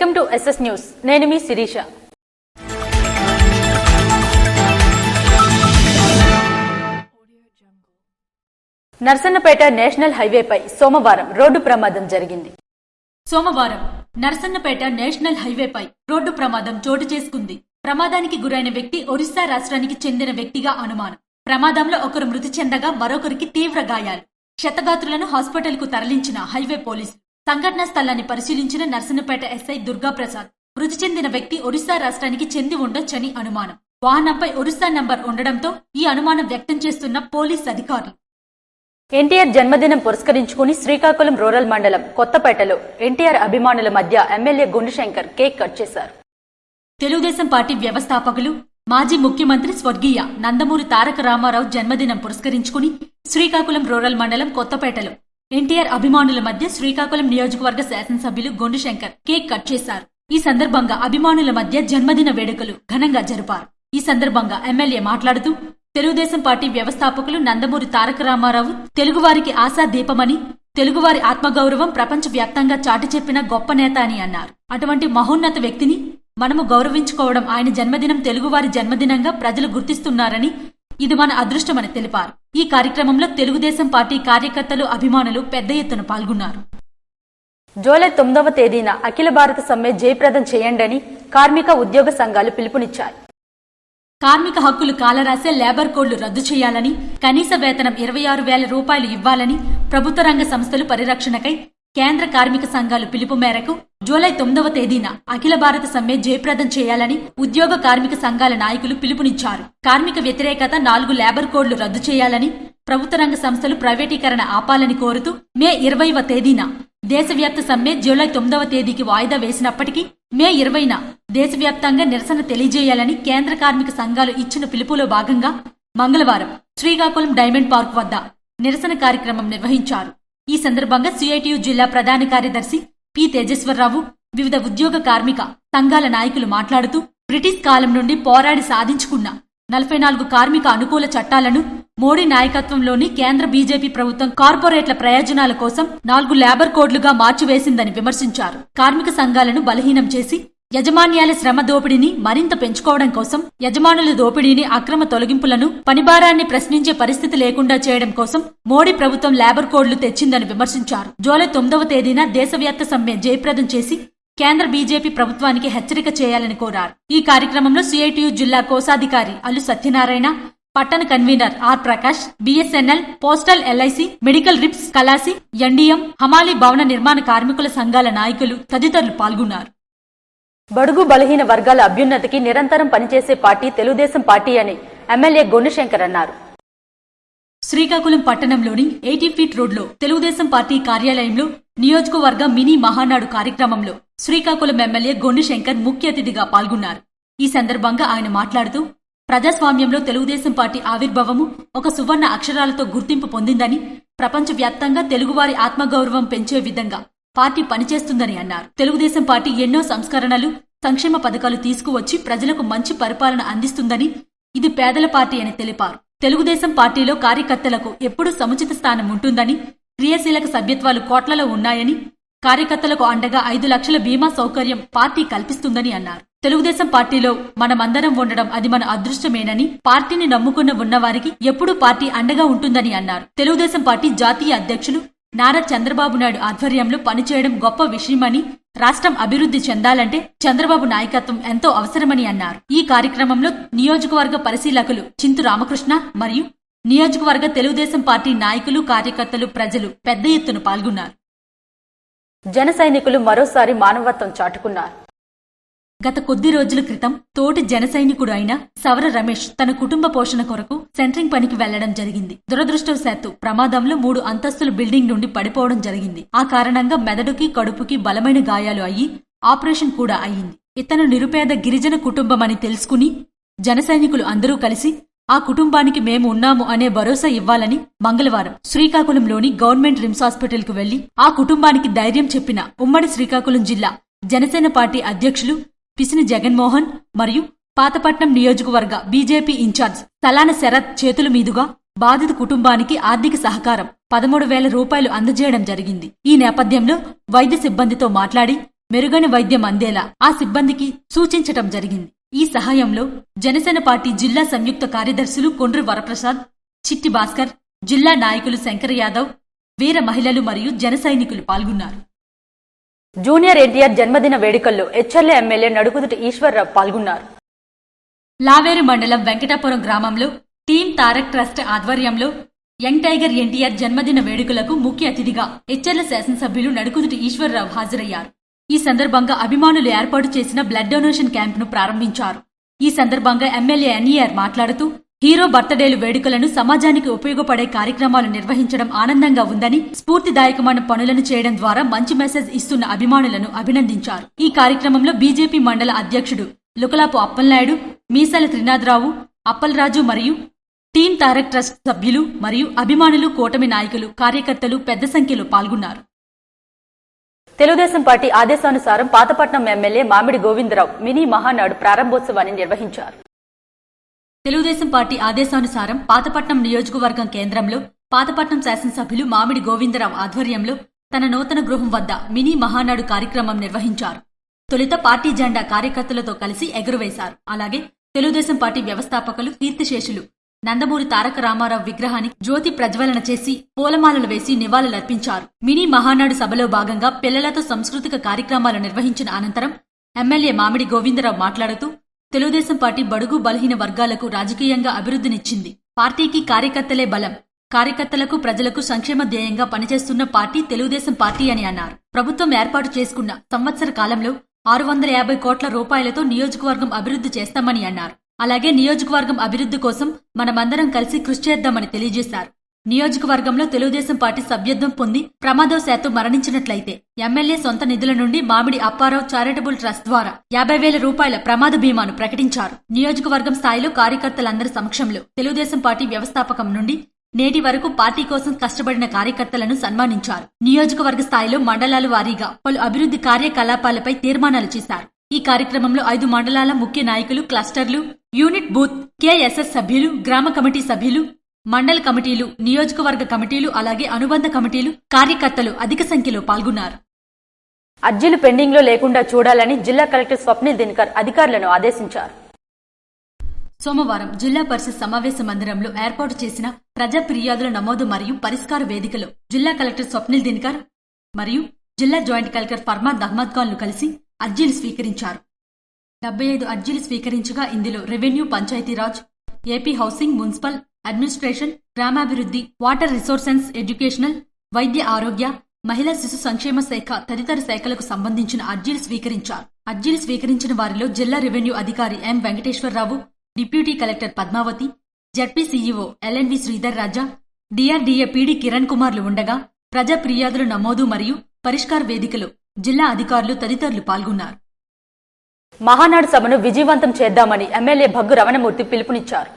Welcome to SS news. నేను మీ Sirisha. Narasannapeta national హైవేపై సోమవారం రోడ్డు ప్రమాదం జరిగింది. నర్సన్నపేట నేషనల్ హైవేపై రోడ్డు ప్రమాదం చోటు చేసుకుంది. ప్రమాదానికి గురైన వ్యక్తి ఒరిస్సా రాష్ట్రానికి చెందిన వ్యక్తిగా అనుమానం. ప్రమాదంలో ఒకరు మృతి చెందగా మరొకరికి తీవ్ర గాయాలు. క్షతగాత్రులను హాస్పిటల్ కు తరలించిన హైవే పోలీసులు. సంఘటనా స్థలాన్ని పరిశీలించిన నర్సన్నపేట ఎస్ఐ దుర్గాప్రసాద్ మృతి చెందిన వ్యక్తి ఒరిస్సా రాష్ట్రానికి చెంది ఉండొచ్చని అనుమానం. వాహనంపై ఒరిస్సా నంబర్ ఉండడంతో ఈ అనుమానం వ్యక్తం చేస్తున్న పోలీస్ అధికారులు. ఎన్టీఆర్ జన్మదినం పురస్కరించుకుని శ్రీకాకుళం రూరల్ మండలం కొత్తపేటలో ఎన్టీఆర్ అభిమానుల మధ్య ఎమ్మెల్యే గుండుశంకర్ కేక్ కట్ చేశారు. తెలుగుదేశం పార్టీ వ్యవస్థాపకులు మాజీ ముఖ్యమంత్రి స్వర్గీయ నందమూరి తారక రామారావు జన్మదినం పురస్కరించుకుని శ్రీకాకుళం రూరల్ మండలం కొత్తపేటలో ఎన్టీఆర్ అభిమానుల మధ్య శ్రీకాకుళం నియోజకవర్గ శాసనసభ్యులు గుండుశంకర్ కేక్ కట్ చేశారు. ఈ సందర్భంగా అభిమానుల మధ్య జన్మదిన వేడుకలు ఘనంగా జరిపారు. ఈ సందర్భంగా ఎమ్మెల్యే మాట్లాడుతూ తెలుగుదేశం పార్టీ వ్యవస్థాపకులు నందమూరి తారక రామారావు తెలుగువారికి ఆశా దీపమని, తెలుగువారి ఆత్మగౌరవం ప్రపంచ వ్యాప్తంగా చాటి చెప్పిన గొప్ప నేత అని అన్నారు. అటువంటి మహోన్నత వ్యక్తిని మనము గౌరవించుకోవడం, ఆయన జన్మదినం తెలుగువారి జన్మదినంగా ప్రజలు గుర్తిస్తున్నారని, ఇది మన అదృష్టమని తెలిపారు. ఈ కార్యక్రమంలో తెలుగుదేశం పార్టీ కార్యకర్తలు, అభిమానులు పెద్ద ఎత్తున పాల్గొన్నారు. జూలై 9వ తేదీన అఖిల భారత సమ్మె జయప్రదం చేయండని కార్మిక ఉద్యోగ సంఘాలు పిలుపునిచ్చాయి. కార్మిక హక్కులు కాలరాసే లేబర్ కోడ్లు రద్దు చేయాలని, కనీస వేతనం 26,000 రూపాయలు ఇవ్వాలని, ప్రభుత్వ రంగ సంస్థలు పరిరక్షణకై కేంద్ర కార్మిక సంఘాలు పిలుపు మేరకు జూలై 9వ తేదీన అఖిల భారత సమ్మె జయప్రదం చేయాలని ఉద్యోగ కార్మిక సంఘాల నాయకులు పిలుపునిచ్చారు. కార్మిక వ్యతిరేకత 4 లేబర్ కోడ్లు రద్దు చేయాలని, ప్రభుత్వ రంగ సంస్థలు ప్రైవేటీకరణ ఆపాలని కోరుతూ మే 20వ తేదీన దేశవ్యాప్త సమ్మె జూలై 9వ తేదీకి వాయిదా వేసినప్పటికీ మే 20న దేశవ్యాప్తంగా నిరసన తెలియజేయాలని కేంద్ర కార్మిక సంఘాలు ఇచ్చిన పిలుపులో భాగంగా మంగళవారం శ్రీకాకుళం డైమండ్ పార్క్ వద్ద నిరసన కార్యక్రమం నిర్వహించారు. ఈ సందర్భంగా సిఐటియు జిల్లా ప్రధాన కార్యదర్శి పి తేజేశ్వరరావు, వివిధ ఉద్యోగ కార్మిక సంఘాల నాయకులు మాట్లాడుతూ బ్రిటిష్ కాలం నుండి పోరాడి సాధించుకున్న 44 కార్మిక అనుకూల చట్టాలను మోడీ నాయకత్వంలోని కేంద్ర బీజేపీ ప్రభుత్వం కార్పొరేట్ల ప్రయోజనాల కోసం 4 లేబర్ కోడ్లుగా మార్చివేసిందని విమర్శించారు. కార్మిక సంఘాలను బలహీనం చేసి యజమాన్యాల శ్రమ దోపిడీని మరింత పెంచుకోవడం కోసం, యజమానుల దోపిడీని, అక్రమ తొలగింపులను, పనిభారాన్ని ప్రశ్నించే పరిస్థితి లేకుండా చేయడం కోసం మోడీ ప్రభుత్వం లేబర్ కోడ్లు తెచ్చిందని విమర్శించారు. జూలై 9వ తేదీన దేశవ్యాప్త సమ్మె జయప్రదం చేసి కేంద్ర బీజేపీ ప్రభుత్వానికి హెచ్చరిక చేయాలని కోరారు. ఈ కార్యక్రమంలో సిఐటియు జిల్లా కోశాధికారి అల్లు సత్యనారాయణ, పట్టణ convener R Prakash, BSNL, postal, LIC, medical reps, కలాసి, ఎన్డీఎం, హమాలీ భవన నిర్మాణ కార్మికుల సంఘాల నాయకులు తదితరులు పాల్గొన్నారు. బడుగు బలహీన వర్గాల అభ్యున్నతికి నిరంతరం పనిచేసే పార్టీ తెలుగుదేశం పార్టీ అని ఎమ్మెల్యే గుండుశంకర్ అన్నారు. శ్రీకాకుళం పట్టణంలోని 80 ఫీట్ రోడ్లో తెలుగుదేశం పార్టీ కార్యాలయంలో నియోజకవర్గ మినీ మహానాడు కార్యక్రమంలో శ్రీకాకుళం ఎమ్మెల్యే గుండుశంకర్ ముఖ్య అతిథిగా పాల్గొన్నారు. ఈ సందర్భంగా ఆయన మాట్లాడుతూ ప్రజాస్వామ్యంలో తెలుగుదేశం పార్టీ ఆవిర్భావము ఒక సువర్ణ అక్షరాలతో గుర్తింపు పొందిందని, ప్రపంచ వ్యాప్తంగా తెలుగువారి ఆత్మగౌరవం పెంచే విధంగా పార్టీ పనిచేస్తుందని అన్నారు. తెలుగుదేశం పార్టీ ఎన్నో సంస్కరణలు, సంక్షేమ పథకాలు తీసుకువచ్చి ప్రజలకు మంచి పరిపాలన అందిస్తుందని, ఇది పేదల పార్టీ అని తెలిపారు. తెలుగుదేశం పార్టీలో కార్యకర్తలకు ఎప్పుడూ సముచిత స్థానం ఉంటుందని, క్రియాశీలక సభ్యత్వాలు కోట్లలో ఉన్నాయని, కార్యకర్తలకు అండగా 5 లక్షల బీమా సౌకర్యం పార్టీ కల్పిస్తుందని అన్నారు. తెలుగుదేశం పార్టీలో మనమందరం ఉండడం అది మన అదృష్టమేనని, పార్టీని నమ్ముకున్న ఉన్నవారికి ఎప్పుడూ పార్టీ అండగా ఉంటుందని అన్నారు. తెలుగుదేశం పార్టీ జాతీయ అధ్యక్షులు నారా చంద్రబాబు నాయుడు ఆధ్వర్యంలో పనిచేయడం గొప్ప విషయమని, రాష్ట్రం అభివృద్ధి చెందాలంటే చంద్రబాబు నాయకత్వం ఎంతో అవసరమని అన్నారు. ఈ కార్యక్రమంలో నియోజకవర్గ పరిశీలకులు చింతు రామకృష్ణ మరియు నియోజకవర్గ తెలుగుదేశం పార్టీ నాయకులు, కార్యకర్తలు, ప్రజలు పెద్ద ఎత్తున పాల్గొన్నారు. జన సైనికులు మరోసారి మానవత్వం చాటుకున్నారు. గత కొద్ది రోజుల క్రితం తోటి జన సైనికుడు అయిన సవర రమేష్ తన కుటుంబ పోషణ కొరకు సెంట్రింగ్ పనికి వెళ్లడం జరిగింది. దురదృష్టవశాత్తు ప్రమాదంలో 3 అంతస్తుల బిల్డింగ్ నుండి పడిపోవడం జరిగింది. ఆ కారణంగా మెదడుకి, కడుపుకి బలమైన గాయాలు అయ్యి ఆపరేషన్ కూడా అయ్యింది. ఇతను నిరుపేద గిరిజన కుటుంబమని తెలుసుకుని జన సైనికులు అందరూ కలిసి ఆ కుటుంబానికి మేము ఉన్నాము అనే భరోసా ఇవ్వాలని మంగళవారం శ్రీకాకుళంలోని గవర్నమెంట్ రిమ్స్ హాస్పిటల్ కు వెళ్లి ఆ కుటుంబానికి ధైర్యం చెప్పిన ఉమ్మడి శ్రీకాకుళం జిల్లా జనసేన పార్టీ అధ్యక్షులు పిసిని జగన్మోహన్ మరియు పాతపట్నం నియోజకవర్గ బీజేపీ ఇన్ఛార్జ్ తలాన శరత్ చేతుల మీదుగా బాధిత కుటుంబానికి ఆర్థిక సహకారం 13,000 రూపాయలు అందజేయడం జరిగింది. ఈ నేపథ్యంలో వైద్య సిబ్బందితో మాట్లాడి మెరుగైన వైద్యం అందేలా ఆ సిబ్బందికి సూచించటం జరిగింది. ఈ సహాయంలో జనసేన పార్టీ జిల్లా సంయుక్త కార్యదర్శులు కొండ్రి వరప్రసాద్, చిట్టి భాస్కర్, జిల్లా నాయకులు శంకర్ యాదవ్, వీర మహిళలు మరియు జన సైనికులు పాల్గొన్నారు. జూనియర్ ఎన్టీఆర్ జన్మదిన వేడుకల్లో హెచ్ఎర్ల ఎమ్మెల్యే నడుకుదుటి ఈశ్వర్రావు పాల్గొన్నారు. లావేరు మండలం వెంకటాపురం గ్రామంలో టీం తారక్ ట్రస్ట్ ఆధ్వర్యంలో యంగ్ టైగర్ ఎన్టీఆర్ జన్మదిన వేడుకలకు ముఖ్య అతిథిగా హెచ్ఎర్ల శాసనసభ్యులు నడుకుదుటి ఈశ్వర్రావు హాజరయ్యారు. ఈ సందర్భంగా అభిమానులు ఏర్పాటు చేసిన బ్లడ్ డొనేషన్ క్యాంపును ప్రారంభించారు. ఈ సందర్భంగా ఎమ్మెల్యే ఎన్ఈఆర్ మాట్లాడుతూ హీరో బర్త్డేలు వేడుకలను సమాజానికి ఉపయోగపడే కార్యక్రమాలు నిర్వహించడం ఆనందంగా ఉందని, స్ఫూర్తిదాయకమైన పనులను చేయడం ద్వారా మంచి మెసేజ్ ఇస్తున్న అభిమానులను అభినందించారు. ఈ కార్యక్రమంలో బీజేపీ మండల అధ్యక్షుడు లుకలాపు అప్పలనాయుడు, మీసాల త్రినాథరావు, అప్పలరాజు మరియు టీం తారక్ ట్రస్ట్ సభ్యులు మరియు అభిమానులు, కూటమి నాయకులు, కార్యకర్తలు పెద్ద సంఖ్యలో పాల్గొన్నారు. తెలుగుదేశం పార్టీ ఆదేశానుసారం పాతపట్నం ఎమ్మెల్యే మామిడి గోవిందరావు మినీ మహానాడు ప్రారంభోత్సవాన్ని నిర్వహించారు. తెలుగుదేశం పార్టీ ఆదేశానుసారం పాతపట్నం నియోజకవర్గం కేంద్రంలో పాతపట్నం శాసనసభ్యులు మామిడి గోవిందరావు ఆధ్వర్యంలో తన నూతన గృహం వద్ద మినీ మహానాడు కార్యక్రమం నిర్వహించారు. తొలుత పార్టీ జెండా కార్యకర్తలతో కలిసి ఎగురవేశారు. అలాగే తెలుగుదేశం పార్టీ వ్యవస్థాపకులు కీర్తిశేషులు నందమూరి తారక రామారావు విగ్రహానికి జ్యోతి ప్రజ్వలన చేసి పూలమాలలు వేసి నివాళులర్పించారు. మినీ మహానాడు సభలో భాగంగా పిల్లలతో సాంస్కృతిక కార్యక్రమాలు నిర్వహించిన అనంతరం ఎమ్మెల్యే మామిడి గోవిందరావు మాట్లాడుతూ తెలుగుదేశం పార్టీ బడుగు బలహీన వర్గాలకు రాజకీయంగా అభివృద్ధినిచ్చింది. పార్టీకి కార్యకర్తలే బలం. కార్యకర్తలకు ప్రజలకు సంక్షేమ ధ్యేయంగా పనిచేస్తున్న పార్టీ తెలుగుదేశం పార్టీ అని అన్నారు. ప్రభుత్వం ఏర్పాటు చేసుకున్న సంవత్సర కాలంలో 650 కోట్ల రూపాయలతో నియోజకవర్గం అభివృద్ధి చేస్తామని అన్నారు. అలాగే నియోజకవర్గం అభివృద్ధి కోసం మనమందరం కలిసి కృషి చేద్దామని తెలియజేశారు. నియోజకవర్గంలో తెలుగుదేశం పార్టీ సభ్యత్వం పొంది ప్రమాదవశాత్తు మరణించినట్లయితే ఎమ్మెల్యే సొంత నిధుల నుండి మామిడి అప్పారావు చారిటబుల్ ట్రస్ట్ ద్వారా 50,000 రూపాయల ప్రమాద బీమాను ప్రకటించారు. నియోజకవర్గం స్థాయిలో కార్యకర్తలందరి సమక్షంలో తెలుగుదేశం పార్టీ వ్యవస్థాపకం నుండి నేటి వరకు పార్టీ కోసం కష్టపడిన కార్యకర్తలను సన్మానించారు. నియోజకవర్గ స్థాయిలో మండలాల వారీగా పలు అభివృద్ధి కార్యకలాపాలపై తీర్మానాలు చేశారు. ఈ కార్యక్రమంలో 5 మండలాల ముఖ్య నాయకులు, క్లస్టర్లు, యూనిట్ బూత్, కేఎస్ఎస్ సభ్యులు, గ్రామ కమిటీ సభ్యులు, మండల కమిటీలు, నియోజకవర్గ కమిటీలు, అలాగే అనుబంధ కమిటీలు, కార్యకర్తలు అధిక సంఖ్యలో పాల్గొన్నారు. అర్జీలు పెండింగ్ లో లేకుండా చూడాలని జిల్లా కలెక్టర్ స్వప్నిల్ దినకర్ అధికారులను ఆదేశించారు. సోమవారం జిల్లా పరిషత్ సమావేశ మందిరంలో ఏర్పాటు చేసిన ప్రజా ఫిర్యాదుల నమోదు మరియు పరిష్కార వేదికలో జిల్లా కలెక్టర్ స్వప్నిల్ దినకర్ మరియు జిల్లా జాయింట్ కలెక్టర్ ఫర్మాద్ అహ్మద్ ఖాన్లు కలిసి అర్జీలు స్వీకరించారు. 75 అర్జీలు స్వీకరించగా ఇందులో revenue, Panchayati Raj, AP housing, municipal administration, గ్రామాభివృద్ధి, వాటర్ రిసోర్సెస్, ఎడ్యుకేషనల్, వైద్య ఆరోగ్య, మహిళా శిశు సంక్షేమ శాఖ తదితర శాఖలకు సంబంధించిన అర్జీలు స్వీకరించారు. అర్జీలు స్వీకరించిన వారిలో జిల్లా రెవెన్యూ అధికారి M Venkateswara Rao, deputy collector Padmavathi, ZP CEO LNV Sridhar Raja, DRDA PD Kiran కుమార్లు ఉండగా ప్రజా ఫిర్యాదుల నమోదు మరియు పరిష్కార వేదికలో జిల్లా అధికారులు తదితరులు పాల్గొన్నారు. మహానాడు సభను విజయవంతం చేద్దామని ఎమ్మెల్యే భగ్గు రమణమూర్తి పిలుపునిచ్చారు.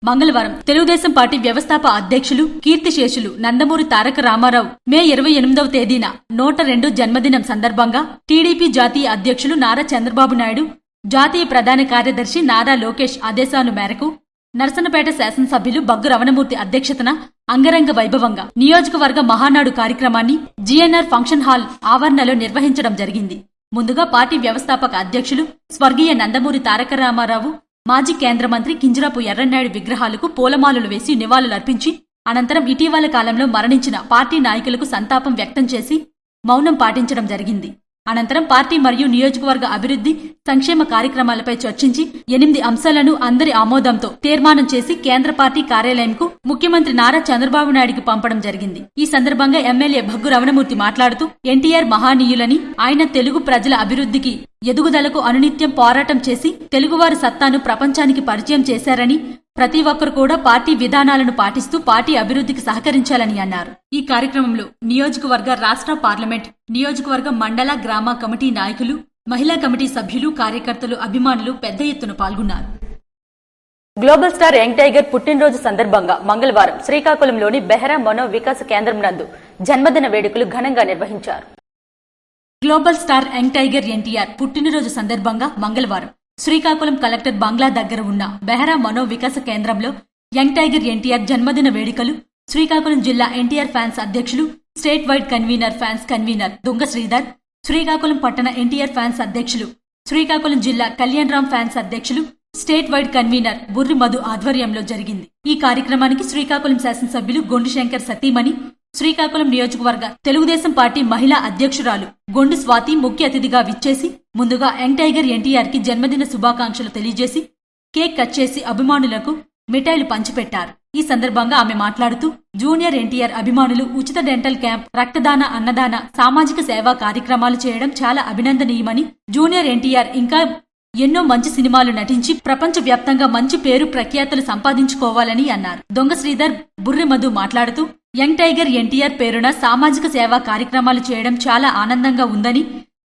మంగళవారం తెలుగుదేశం పార్టీ వ్యవస్థాపక అధ్యక్షులు కీర్తిశేషులు నందమూరి తారక రామారావు మే 28వ తేదీన 102 జన్మదినం సందర్భంగా టీడీపీ జాతీయ అధ్యక్షులు నారా చంద్రబాబు నాయుడు, జాతీయ ప్రధాన కార్యదర్శి నారా లోకేష్ ఆదేశాల మేరకు నర్సన్నపేట శాసనసభ్యులు భగ్గు రమణమూర్తి అధ్యక్షతన అంగరంగ వైభవంగా నియోజకవర్గ మహానాడు కార్యక్రమాన్ని జీఎన్ఆర్ ఫంక్షన్ హాల్ ఆవరణలో నిర్వహించడం జరిగింది. ముందుగా పార్టీ వ్యవస్థాపక అధ్యక్షులు స్వర్గీయ నందమూరి తారక రామారావు, మాజీ కేంద్ర మంత్రి కింజరాపు ఎర్రన్నాయుడు విగ్రహాలకు పూలమాలలు వేసి నివాళులర్పించి అనంతరం ఇటీవల కాలంలో మరణించిన పార్టీ నాయకులకు సంతాపం వ్యక్తం చేసి మౌనం పాటించడం జరిగింది. అనంతరం పార్టీ మరియు నియోజకవర్గ అభివృద్ధి, సంక్షేమ కార్యక్రమాలపై చర్చించి 8 అంశాలను అందరి ఆమోదంతో తీర్మానం చేసి కేంద్ర పార్టీ కార్యాలయంకు ముఖ్యమంత్రి నారా చంద్రబాబు నాయుడుకి పంపడం జరిగింది. ఈ సందర్భంగా ఎమ్మెల్యే భగ్గు రమణమూర్తి మాట్లాడుతూ ఎన్టీఆర్ మహానీయులని, ఆయన తెలుగు ప్రజల అభివృద్ధికి, ఎదుగుదలకు అనునిత్యం పోరాటం చేసి తెలుగువారి సత్తాను ప్రపంచానికి పరిచయం చేశారని, ప్రతి ఒక్కరు కూడా పార్టీ విధానాలను పాటిస్తూ పార్టీ అభివృద్ధికి సహకరించాలని అన్నారు. ఈ కార్యక్రమంలో నియోజకవర్గ, రాష్ట్ర పార్లమెంట్, నియోజకవర్గ, మండల, గ్రామ కమిటీ నాయకులు, మహిళా కమిటీ సభ్యులు, కార్యకర్తలు, అభిమానులు పెద్ద ఎత్తున పాల్గొన్నారు. గ్లోబల్ స్టార్ యంగ్ టైగర్ పుట్టినరోజు సందర్భంగా మంగళవారం శ్రీకాకుళంలోని బెహ్రా మనో వికాస కేంద్రం నందు జన్మదిన వేడుకలు ఘనంగా నిర్వహించారు. Global star young tiger NTR పుట్టినరోజు సందర్భంగా మంగళవారం శ్రీకాకుళం కలెక్టర్ బంగ్లా దగ్గర ఉన్న బెహ్రా మనో వికాస కేంద్రంలో యంగ్ టైగర్ ఎన్టీఆర్ జన్మదిన వేడుకలు శ్రీకాకుళం జిల్లా ఎన్టీఆర్ ఫ్యాన్స్ అధ్యక్షులు, state wide convener, fans convener దొంగ శ్రీధర్, శ్రీకాకుళం పట్టణ ఎన్టీఆర్ ఫ్యాన్స్ అధ్యక్షులు, శ్రీకాకుళం జిల్లా కళ్యాణరామ్ ఫ్యాన్స్ అధ్యక్షులు, state wide convener Burri Madhu ఆధ్వర్యంలో జరిగింది. ఈ కార్యక్రమానికి శ్రీకాకుళం శాసనసభ్యులు గొండు శంకర్ సతీమణి, శ్రీకాకుళం నియోజకవర్గ తెలుగుదేశం పార్టీ మహిళా అధ్యక్షురాలు గొండు స్వాతి ముఖ్య అతిథిగా విచ్చేసి ముందుగా యంగ్ టైగర్ ఎన్టీఆర్ కి జన్మదిన శుభాకాంక్షలు తెలియజేసి కేక్ కట్ చేసి అభిమానులకు మిఠాయిలు పంచిపెట్టారు. ఈ సందర్భంగా ఆమె మాట్లాడుతూ జూనియర్ ఎన్టీఆర్ అభిమానులు ఉచిత డెంటల్ క్యాంప్, రక్తదాన, అన్నదాన, సామాజిక సేవా కార్యక్రమాలు చేయడం చాలా అభినందనీయమని, జూనియర్ ఎన్టీఆర్ ఇంకా ఎన్నో మంచి సినిమాలు నటించి ప్రపంచ వ్యాప్తంగా మంచి పేరు ప్రఖ్యాతులు సంపాదించుకోవాలని అన్నారు. దొంగ శ్రీధర్ బుర్రి మధు మాట్లాడుతూ యంగ్ టైగర్ ఎన్టీఆర్ పేరున సామాజిక సేవా కార్యక్రమాలు చేయడం చాలా ఆనందంగా ఉందని,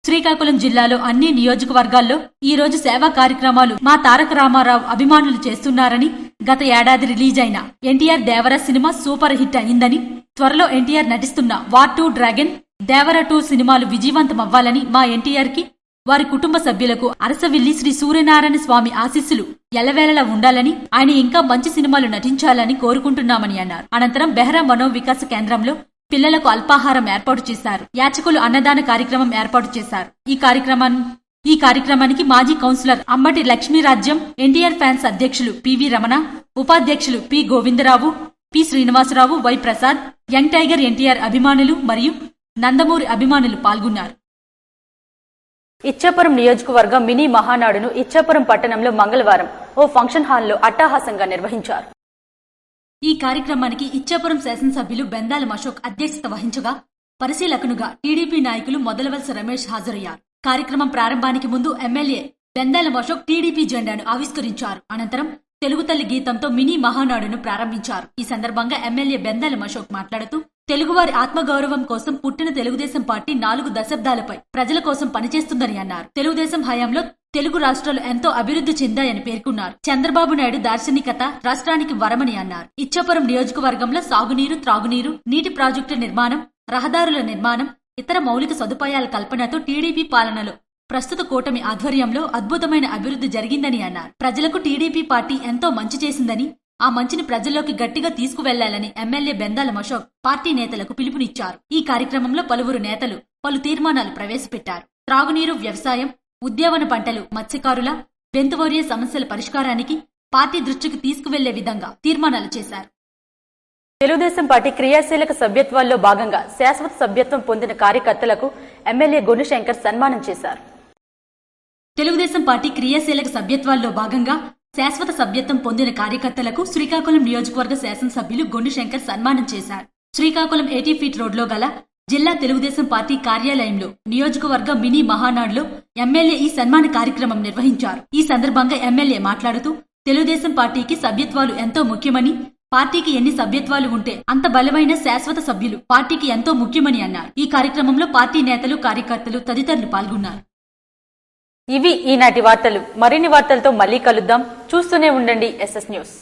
శ్రీకాకుళం జిల్లాలో అన్ని నియోజకవర్గాల్లో ఈ రోజు సేవా కార్యక్రమాలు మా తారక రామారావు అభిమానులు చేస్తున్నారని, గత ఏడాది రిలీజ్ అయిన ఎన్టీఆర్ దేవర సినిమా సూపర్ హిట్ అయిందని, త్వరలో ఎన్టీఆర్ నటిస్తున్న వార్ 2 డ్రాగన్, దేవర 2 సినిమాలు విజయవంతమవ్వాలని, మా ఎన్టీఆర్ కి వారి కుటుంబ సభ్యులకు అరసవిల్లి శ్రీ సూర్యనారాయణ స్వామి ఆశీస్సులు ఎల్లవేళలా ఉండాలని, ఆయన ఇంకా మంచి సినిమాలు నటించాలని కోరుకుంటున్నామని అన్నారు. అనంతరం బెహ్రా మనో వికాస కేంద్రంలో పిల్లలకు అల్పాహారం ఏర్పాటు చేశారు. యాచకులు అన్నదాన కార్యక్రమం ఏర్పాటు చేశారు. ఈ కార్యక్రమానికి మాజీ కౌన్సిలర్ అమ్మటి లక్ష్మీరాజ్యం, ఎన్టీఆర్ ఫ్యాన్స్ అధ్యక్షులు పివి రమణ, ఉపాధ్యక్షులు P Govindarao, P Srinivasarao, Y Prasad, young tiger NTR అభిమానులు మరియు నందమూరి అభిమానులు పాల్గొన్నారు. ఇచ్చాపురం నియోజకవర్గ మినీ మహానాడును ఇచ్చాపురం పట్టణంలో మంగళవారం ఓ ఫంక్షన్ హాల్లో అట్టహాసంగా నిర్వహించారు. ఈ కార్యక్రమానికి ఇచ్చాపురం శాసనసభ్యులు బెందాలం అశోక్ అధ్యక్షత వహించగా పరిశీలకునుగా టీడీపీ నాయకులు మొదలవలస రమేష్ హాజరయ్యారు. కార్యక్రమం ప్రారంభానికి ముందు ఎమ్మెల్యే బెందాలం అశోక్ టీడీపీ జెండాను ఆవిష్కరించారు. అనంతరం తెలుగు తల్లి గీతంతో మినీ మహానాడును ప్రారంభించారు. ఈ సందర్భంగా ఎమ్మెల్యే బెందాలం అశోక్ మాట్లాడుతూ తెలుగువారి ఆత్మగౌరవం కోసం పుట్టిన తెలుగుదేశం పార్టీ 4 దశాబ్దాలపై ప్రజల కోసం పనిచేస్తుందని అన్నారు. తెలుగుదేశం హయాంలో తెలుగు రాష్ట్రాలు ఎంతో అభివృద్ధి చెందాయని పేర్కొన్నారు. చంద్రబాబు నాయుడు దార్శనికత రాష్ట్రానికి వరమని అన్నారు. ఇచ్చాపురం నియోజకవర్గంలో సాగునీరు, త్రాగునీరు, నీటి ప్రాజెక్టుల నిర్మాణం, రహదారుల నిర్మాణం, ఇతర మౌలిక సదుపాయాల కల్పనతో టీడీపీ పాలనలో ప్రస్తుత కూటమి ఆధ్వర్యంలో అద్భుతమైన అభివృద్ధి జరిగిందని అన్నారు. ప్రజలకు టీడీపీ పార్టీ ఎంతో మంచి చేసిందని, ఆ మంచిని ప్రజల్లోకి గట్టిగా తీసుకువెళ్లాలని ఎమ్మెల్యే బెందాలం అశోక్ పార్టీ నేతలకు పిలుపునిచ్చారు. ఈ కార్యక్రమంలో పలువురు నేతలు పలు తీర్మానాలు ప్రవేశపెట్టారు. త్రాగునీరు, వ్యవసాయం, ఉద్యావన పంటలు, మత్స్యకారుల బెంతువోరియే సమస్యల పరిష్కారానికి పార్టీ దృష్టికి తీసుకువెళ్లే విధంగా తీర్మానాలు చేశారు. తెలుగుదేశం పార్టీ క్రియాశీలక సభ్యత్వాల్లో భాగంగా శాశ్వత సభ్యత్వం పొందిన కార్యకర్తలకు ఎమ్మెల్యే గొండు శంకర్ సన్మానం చేశారు. తెలుగుదేశం పార్టీ క్రియాశీలక సభ్యత్వాల్లో భాగంగా శాశ్వత సభ్యత్వం పొందిన కార్యకర్తలకు శ్రీకాకుళం నియోజకవర్గ శాసనసభ్యులు గొండు శంకర్ సన్మానం చేశారు. శ్రీకాకుళం 80 ఫీట్ రోడ్లో గల జిల్లా తెలుగుదేశం పార్టీ కార్యాలయంలో నియోజకవర్గ మినీ మహానాడులో ఎమ్మెల్యే ఈ సన్మాన కార్యక్రమం నిర్వహించారు. ఈ సందర్భంగా ఎమ్మెల్యే మాట్లాడుతూ తెలుగుదేశం పార్టీకి సభ్యత్వాలు ఎంతో ముఖ్యమని, పార్టీకి ఎన్ని సభ్యత్వాలు ఉంటే అంత బలమైన శాశ్వత సభ్యులు పార్టీకి ఎంతో ముఖ్యమని అన్నారు. ఈ కార్యక్రమంలో పార్టీ నేతలు, కార్యకర్తలు తదితరులు పాల్గొన్నారు. ఇవి ఈనాటి వార్తలు. మరిన్ని వార్తలతో మళ్ళీ కలుద్దాం. చూస్తూనే ఉండండి SS న్యూస్.